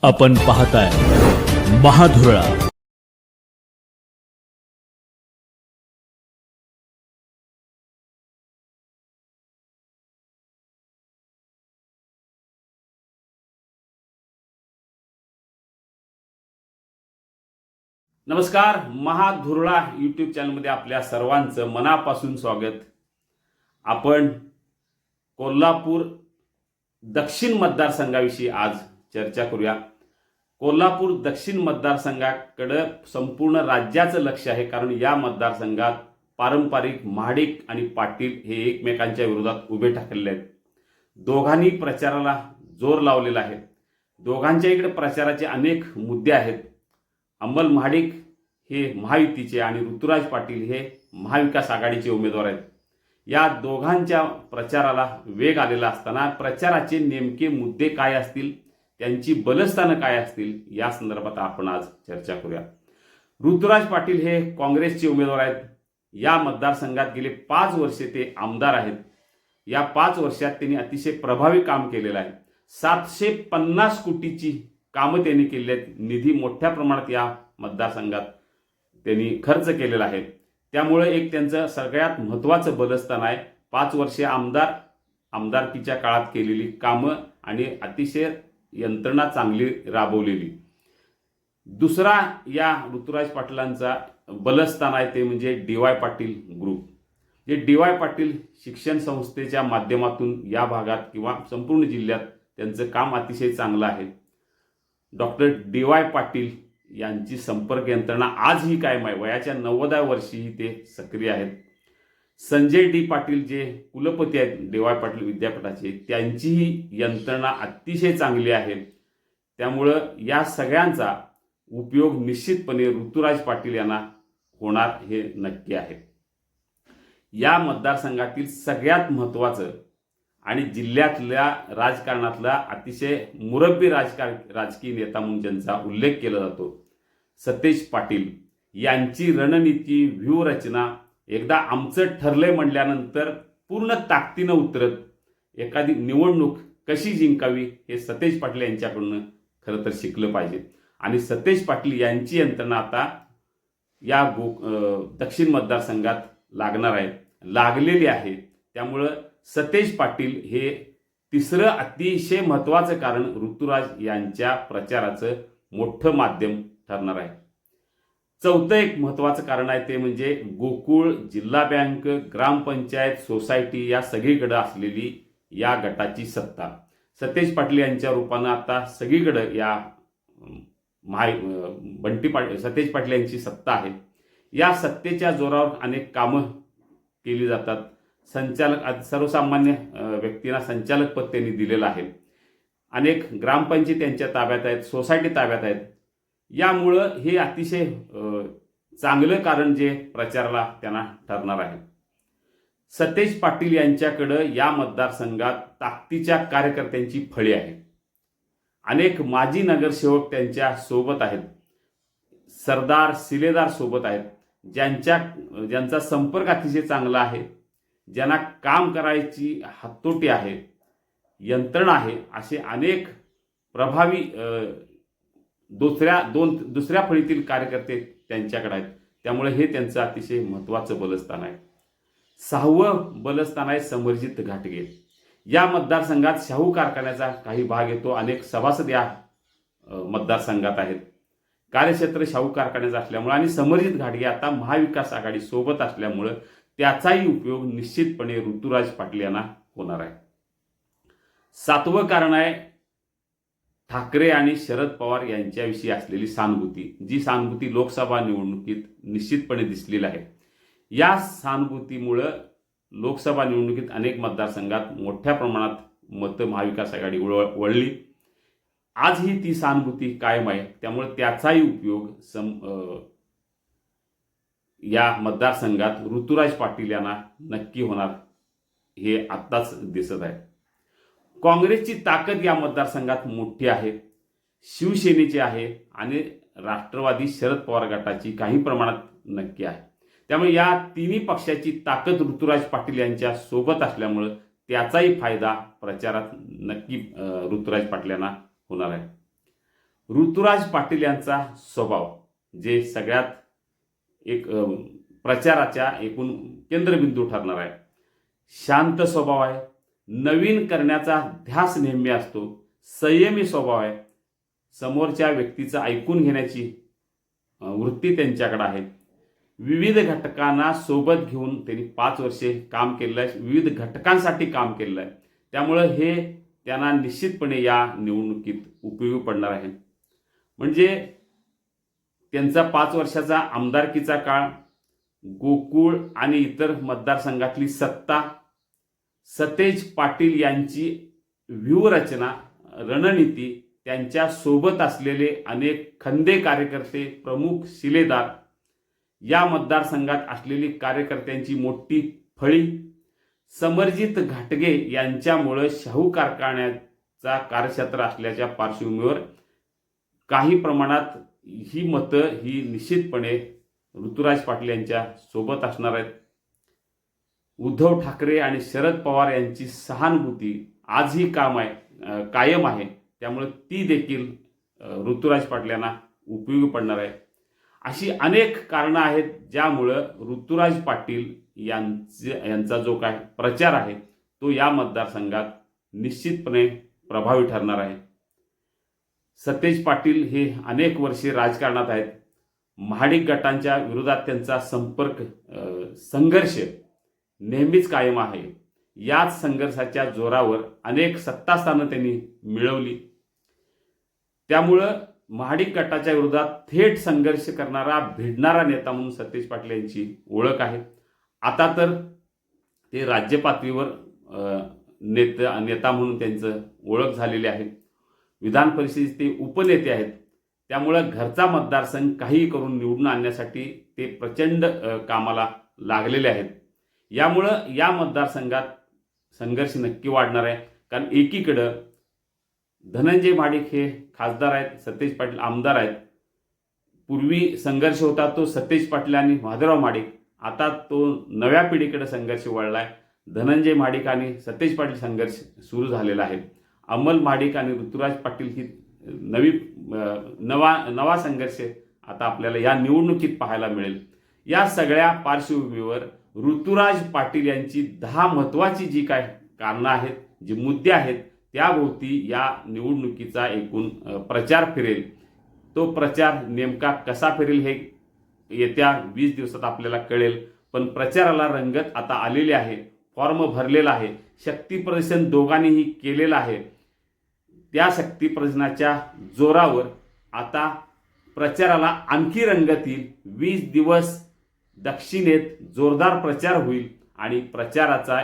आपण पाहताय महाधुरळा। नमस्कार, महाधुरळा यूट्यूब चॅनलमध्ये आपल्या सर्वांचं मनापासून स्वागत। आपण कोल्हापूर दक्षिण मतदारसंघाविषयी आज चर्चा करूया। कोल्हापूर दक्षिण मतदारसंघाकडे संपूर्ण राज्याचं लक्ष आहे, कारण या मतदारसंघात पारंपरिक महाडिक आणि पाटील हे एकमेकांच्या विरोधात उभे ठाकलेले आहेत। दोघांनी प्रचाराला जोर लावलेला आहे। दोघांच्या इकडे प्रचाराचे अनेक मुद्दे आहेत। अंमल महाडिक हे महायुतीचे आणि ऋतुराज पाटील हे महाविकास आघाडीचे उमेदवार आहेत। या दोघांच्या प्रचाराला वेग आलेला असताना प्रचाराचे नेमके मुद्दे काय असतील, त्यांची बलस्थानं काय असतील, या संदर्भात आपण आज चर्चा करूया। ऋतुराज पाटील हे काँग्रेसचे उमेदवार आहेत। या मतदारसंघात गेले 5 वर्षे ते आमदार आहेत। या 5 वर्षात त्यांनी अतिशय प्रभावी काम केलेलं आहे। 750 कोटीची कामं त्यांनी केली आहेत। निधी मोठ्या प्रमाणात या मतदारसंघात त्यांनी खर्च केलेला आहे। त्यामुळे एक त्यांचं सगळ्यात महत्त्वाचं बलस्थान आहे। 5 वर्षे आमदारकीच्या काळात केलेली कामं आणि अतिशय यंत्रणा चांगली राबवलेली। दुसरा या ऋतुराज पाटलांचा बलस्थान आहे ते म्हणजे डी.वाय. पाटील ग्रुप। जे डी.वाय. पाटील शिक्षण संस्थेच्या माध्यमातून या भागात किंवा संपूर्ण जिल्ह्यात त्यांचं काम अतिशय चांगलं आहे। Doctor DY. पाटील यांची संपर्क यंत्रणा आजही कायम आहे। वयाच्या 90व्या वर्षीही ते सक्रिय आहेत। संजय डी. पाटील जे कुलपती आहेत डी.वाय. पाटील विद्यापीठाचे, त्यांचीही यंत्रणा अतिशय चांगली आहे। त्यामुळं या सगळ्यांचा उपयोग निश्चितपणे ऋतुराज पाटील यांना होणार हे नक्की आहे। या मतदारसंघातील सगळ्यात महत्त्वाचं आणि जिल्ह्यातल्या राजकारणातला अतिशय मुरब्बी राजकीय नेता म्हणून ज्यांचा उल्लेख केला जातो, सतेज पाटील यांची रणनीती व्यूहरचना एकदा आमचं ठरलंय म्हणल्यानंतर पूर्ण ताकदीनं उतरत एखादी निवडणूक कशी जिंकावी हे सतेज पाटील यांच्याकडून खरं तर शिकलं पाहिजे। आणि सतेज पाटील यांची यंत्रणा आता या दक्षिण मतदारसंघात लागणार आहे, लागलेली आहे। त्यामुळं सतेज पाटील हे तिसरं अतिशय महत्त्वाचं कारण ऋतुराज यांच्या प्रचाराचं मोठं माध्यम ठरणार आहे। चौथं एक महत्त्वाचं कारण आहे ते म्हणजे गोकुळ, जिल्हा बँक, ग्रामपंचायत, सोसायटी या सगळीकडे असलेली या गटाची सत्ता सतेज पाटील यांच्या रूपानं आता सगळीकडे या सतेज पाटील यांची सत्ता आहे। या सत्तेच्या जोरावर अनेक कामं केली जातात। सर्वसामान्य व्यक्तींना संचालक पद त्यांनी दिलेलं आहे। अनेक ग्रामपंचायत त्यांच्या ताब्यात आहेत, सोसायटी ताब्यात आहेत। यामुळं हे अतिशय चांगलं कारण जे प्रचाराला त्यांना ठरणार आहे। सतेज पाटील यांच्याकडं या मतदारसंघात ताकदीच्या कार्यकर्त्यांची फळी आहे। अनेक माजी नगरसेवक त्यांच्या सोबत आहेत, सरदार शिलेदार सोबत आहेत, ज्यांचा संपर्क अतिशय चांगला आहे, ज्यांना काम करायची हातोटी आहे, यंत्रणा आहे। असे अनेक प्रभावी दुसऱ्या फळीतील कार्यकर्ते त्यांच्याकडे आहेत। त्यामुळे हे त्यांचं अतिशय महत्त्वाचं बलस्थान आहे। 6वं बलस्थान आहे समरजित घाटगे। या मतदारसंघात शाहू कारखान्याचा काही भाग येतो। अनेक सभासद या मतदारसंघात आहेत। कार्यक्षेत्र शाहू कारखान्याचं असल्यामुळे आणि समरजित घाटगे आता महाविकास आघाडी सोबत असल्यामुळे त्याचाही उपयोग निश्चितपणे ऋतुराज पाटील यांना होणार आहे। 7वं कारण आहे ठाकरे आणि शरद पवार यांच्याविषयी असलेली सहानुभूती, जी सहानुभूती लोकसभा निवडणुकीत निश्चितपणे दिसलेली आहे। या सहानुभूतीमुळं लोकसभा निवडणुकीत अनेक मतदारसंघात मोठ्या प्रमाणात मतं महाविकास आघाडी वळली। आजही ती सहानुभूती कायम आहे। त्यामुळे त्याचाही उपयोग या मतदारसंघात ऋतुराज पाटील यांना नक्की होणार हे आत्ताच दिसत आहे। काँग्रेसची ताकद या मतदारसंघात मोठी आहे, शिवसेनेची आहे आणि राष्ट्रवादी शरद पवार गटाची काही प्रमाणात नक्की आहे। त्यामुळे या तिन्ही पक्षाची ताकद ऋतुराज पाटील यांच्या सोबत असल्यामुळे त्याचाही फायदा प्रचारात नक्की ऋतुराज पाटील यांना होणार आहे। ऋतुराज पाटील यांचा स्वभाव जे सगळ्यात एक प्रचाराच्या एकूण केंद्रबिंदू ठरणार आहे. शांत स्वभाव आहे, नवीन करण्याचा ध्यास नेहमी असतो, संयमी स्वभाव आहे, समोरच्या व्यक्तीचं ऐकून घेण्याची वृत्ती त्यांच्याकडे आहे. विविध घटकांना सोबत घेऊन त्यांनी 5 वर्षे काम केलेलं आहे, विविध घटकांसाठी काम केलेलं आहे. त्यामुळं हे त्यांना निश्चितपणे या निवडणुकीत उपयोगी पडणार आहे. म्हणजे त्यांचा 5 वर्षाचा आमदारकीचा काळ, गोकुळ आणि इतर मतदारसंघातली सत्ता, सतेज पाटील यांची व्यूहरचना, रणनीती, त्यांच्या सोबत असलेले अनेक खंदे कार्यकर्ते, प्रमुख शिलेदार, या मतदारसंघात असलेली कार्यकर्त्यांची मोठी फळी, समरजित घाटगे यांच्यामुळे शाहू कारखान्याचा कार्यक्षेत्र असल्याच्या पार्श्वभूमीवर काही प्रमाणात ही मतं ही निश्चितपणे ऋतुराज पाटील यांच्या सोबत असणार आहेत. उद्धव ठाकरे आणि शरद पवार यांची सहानुभूती आजही कायम आहे. त्यामुळे ती देखील ऋतुराज पाटील यांना उपयोगी पडणार आहे. अशी अनेक कारणं आहेत ज्यामुळं ऋतुराज पाटील यांचा जो काय प्रचार आहे तो या मतदारसंघात निश्चितपणे प्रभावी ठरणार आहे. सतेज पाटील हे अनेक वर्षे राजकारणात आहेत. महाडिक गटांच्या विरोधात त्यांचा संघर्ष नेहमीच कायम आहे. याच संघर्षाच्या जोरावर अनेक सत्तास्थानं त्यांनी मिळवली. त्यामुळं महाडिक गटाच्या विरोधात थेट संघर्ष करणारा, भिडणारा नेता म्हणून सतेज पाटील यांची ओळख आहे. आता तर ते राज्य पातळीवर नेता म्हणून त्यांचं ओळख झालेली आहे. विधान परिषदेचे ते उपनेते आहेत. त्यामुळं घरचा मतदारसंघ काही करून निवडून आणण्यासाठी ते प्रचंड कामाला लागलेले आहेत. यामुळं या मतदारसंघात संघर्ष नक्की वाढणार आहे. कारण एकीकडं धनंजय महाडिक हे खासदार आहेत, सतेज पाटील आमदार आहेत. पूर्वी संघर्ष होता तो सतेज पाटील आणि माधवराव महाडिक. आता तो नव्या पिढीकडे संघर्ष वळलाय. धनंजय महाडिक आणि सतेज पाटील संघर्ष सुरू झालेला आहे. अमल महाडिक आणि ऋतुराज पाटील ही नवा संघर्ष आता आपल्याला या निवडणुकीत पाहायला मिळेल. या सगळ्या पार्श्वभूमीवर ऋतुराज पाटील यांची 10 महत्त्वाची जी काय कारणं आहेत, जी मुद्दे आहेत, त्याभोवती या निवडणुकीचा एकूण प्रचार फिरेल. तो प्रचार नेमका कसा फिरेल हे येत्या 20 दिवसात आपल्याला कळेल. पण प्रचाराला रंगत आता आलेली आहे. फॉर्म भरलेला आहे. शक्तीप्रदर्शन दोघांनीही केलेलं आहे. त्या शक्तीप्रदर्शनाच्या जोरावर आता प्रचाराला आणखी रंगत येईल. 20 दिवस दक्षिणेत जोरदार प्रचार होईल आणि प्रचाराचा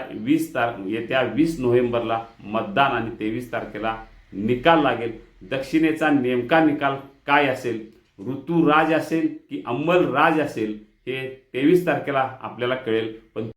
येत्या 20 नोव्हेंबरला मतदान आणि 23 तारखेला निकाल लागेल. दक्षिणेचा नेमका निकाल काय असेल, ऋतुराज असेल की अंमल राज असेल, हे 23 तारखेला आपल्याला कळेल. पण